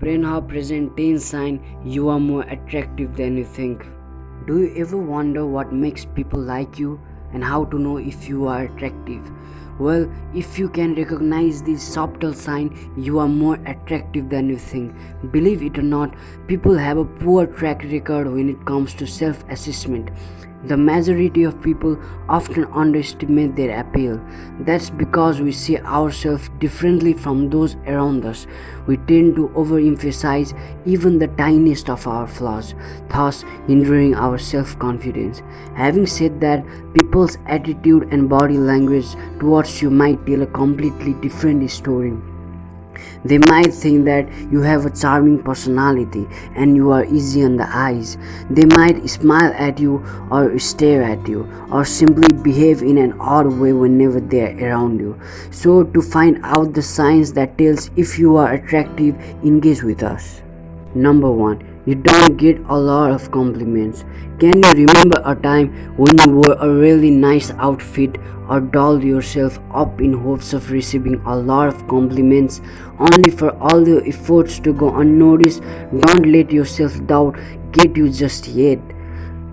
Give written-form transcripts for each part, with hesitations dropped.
Brain hop present 10 sign you are more attractive than you think. Do you ever wonder what makes people like you and how to know if you are attractive? Well, if you can recognize this subtle sign, you are more attractive than you think. Believe it or not, people have a poor track record when it comes to self-assessment. The majority of people often underestimate their appeal. That's because we see ourselves differently from those around us. We tend to overemphasize even the tiniest of our flaws, thus hindering our self-confidence. Having said that, people's attitude and body language towards you might tell a completely different story. They might think that you have a charming personality and you are easy on the eyes. They might smile at you or stare at you or simply behave in an odd way whenever they are around you. So to find out the signs that tells if you are attractive, engage with us. Number 1. You don't get a lot of compliments. Can you remember a time when you wore a really nice outfit or dolled yourself up in hopes of receiving a lot of compliments only for all your efforts to go unnoticed? Don't let your self-doubt get you just yet.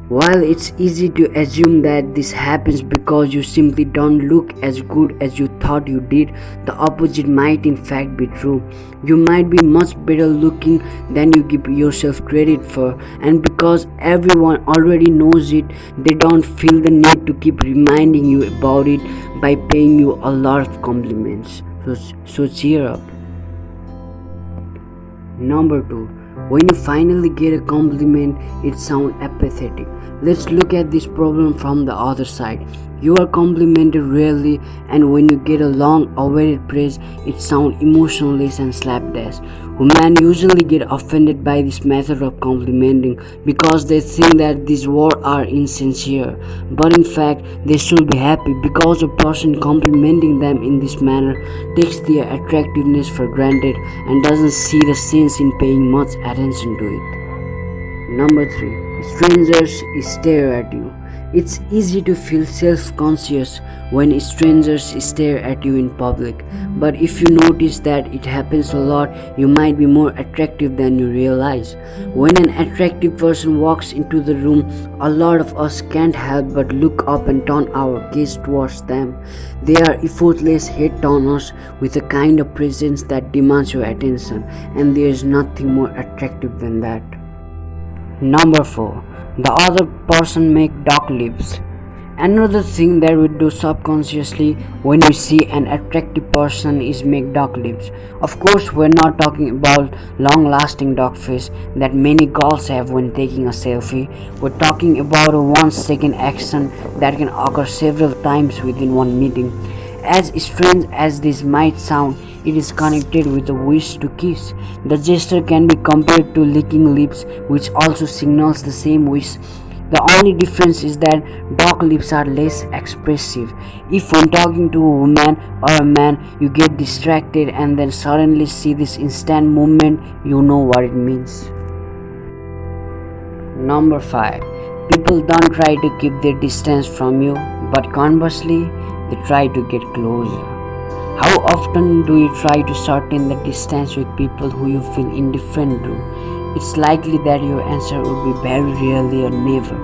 While it's easy to assume that this happens because you simply don't look as good as you thought you did, the opposite might in fact be true. You might be much better looking than you give yourself credit for, and because everyone already knows it, they don't feel the need to keep reminding you about it by paying you a lot of compliments. So cheer up. Number 2. When you finally get a compliment, it sounds apathetic. Let's look at this problem from the other side. You are complimented rarely, and when you get a long-awaited praise, it sounds emotionless and slapdash. Women usually get offended by this method of complimenting because they think that these words are insincere. But in fact, they should be happy because a person complimenting them in this manner takes their attractiveness for granted and doesn't see the sense in paying much attention to it. Number 3. Strangers stare at you. It's easy to feel self-conscious when strangers stare at you in public, but if you notice that it happens a lot, you might be more attractive than you realize. When an attractive person walks into the room, a lot of us can't help but look up and turn our gaze towards them. They are effortless head turners with a kind of presence that demands your attention, and there is nothing more attractive than that. Number 4. The other person make duck lips. Another thing that we do subconsciously when we see an attractive person is make duck lips. Of course, we're not talking about long-lasting duck face that many girls have when taking a selfie. We're talking about a 1-second action that can occur several times within one meeting. As strange as this might sound, it is connected with a wish to kiss. The gesture can be compared to licking lips, which also signals the same wish. The only difference is that duck lips are less expressive. If when talking to a woman or a man, you get distracted and then suddenly see this instant movement, you know what it means. Number 5. People don't try to keep their distance from you, but conversely, they try to get closer. How often do you try to shorten the distance with people who you feel indifferent to? It's likely that your answer would be very rarely or never.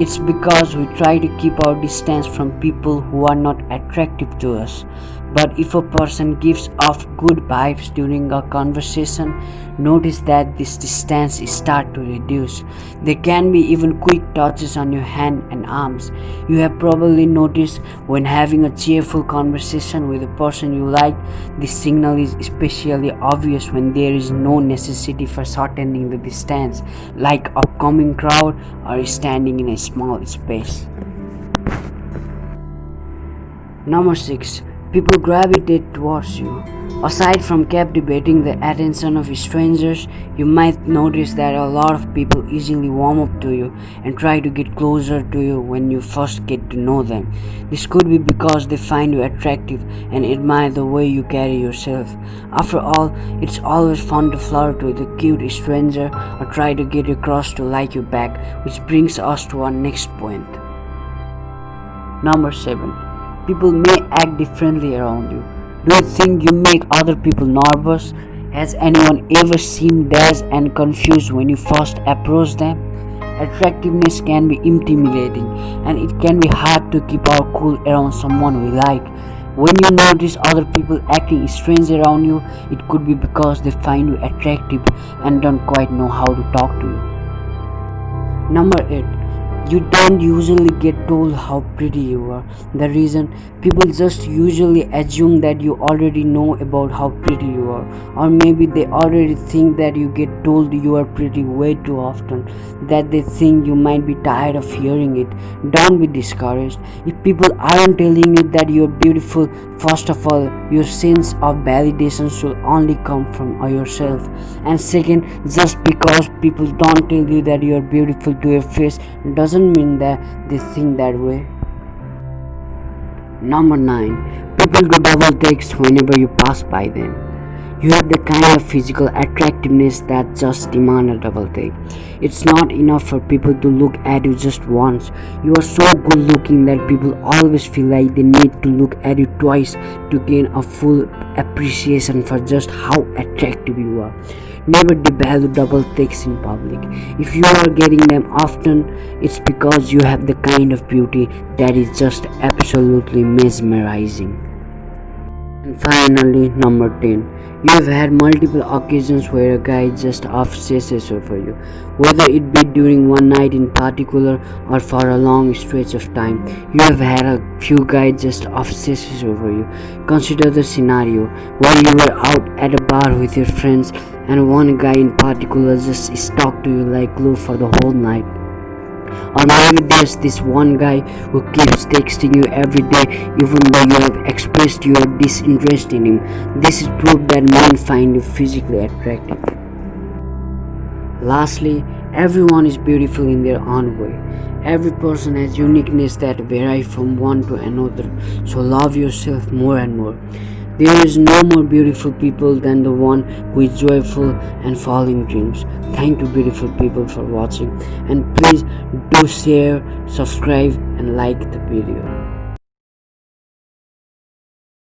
It's because we try to keep our distance from people who are not attractive to us. But if a person gives off good vibes during a conversation, notice that this distance start to reduce. There can be even quick touches on your hand and arms. You have probably noticed when having a cheerful conversation with a person you like, this signal is especially obvious when there is no necessity for shortening the distance, like a upcoming crowd or standing in a small space. Number 6. People gravitate towards you. Aside from captivating the attention of strangers, you might notice that a lot of people easily warm up to you and try to get closer to you when you first get to know them. This could be because they find you attractive and admire the way you carry yourself. After all, it's always fun to flirt with a cute stranger or try to get across to like you back, which brings us to our next point. Number 7. People may act differently around you. Do you think you make other people nervous? Has anyone ever seemed dazed and confused when you first approach them? Attractiveness can be intimidating, and it can be hard to keep our cool around someone we like. When you notice other people acting strange around you, it could be because they find you attractive and don't quite know how to talk to you. Number 8. You don't usually get told how pretty you are. The reason, people just usually assume that you already know about how pretty you are, or maybe they already think that you get told you are pretty way too often, that they think you might be tired of hearing it. Don't be discouraged. If people aren't telling you that you're beautiful, first of all, your sense of validation should only come from yourself. And second, just because people don't tell you that you're beautiful to your face doesn't mean that they think that way. Number 9. People do double takes whenever you pass by them. You have the kind of physical attractiveness that just demand a double take. It's not enough for people to look at you just once. You are so good looking that people always feel like they need to look at you twice to gain a full appreciation for just how attractive you are. Never devalue double takes in public. If you are getting them often, it's because you have the kind of beauty that is just absolutely mesmerizing. And finally, number 10. You have had multiple occasions where a guy just obsesses over you, whether it be during one night in particular or for a long stretch of time. You have had a few guys just obsesses over you. Consider the scenario where you were out at a bar with your friends and one guy in particular just stuck to you like glue for the whole night. Or maybe there's this one guy who keeps texting you every day even though you have expressed your disinterest in him. This is proof that men find you physically attractive. Lastly, everyone is beautiful in their own way. Every person has uniqueness that vary from one to another, so love yourself more and more. There is no more beautiful people than the one who is joyful and following dreams. Thank you, beautiful people, for watching, and please do share, subscribe and like the video.